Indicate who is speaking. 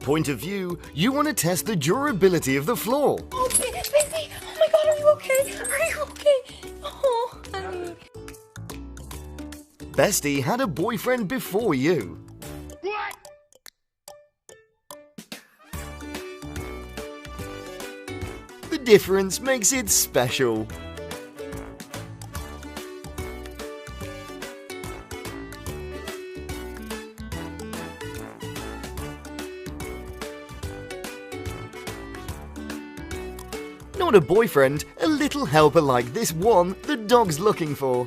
Speaker 1: point of view, you want to test the durability of the floor.
Speaker 2: Oh, Bessie! Oh my God, are you okay? Are you okay? Oh, honey.
Speaker 1: Bestie had a boyfriend before you.
Speaker 3: What?
Speaker 1: The difference makes it special. Not a boyfriend, a little helper like this one the dog's looking for.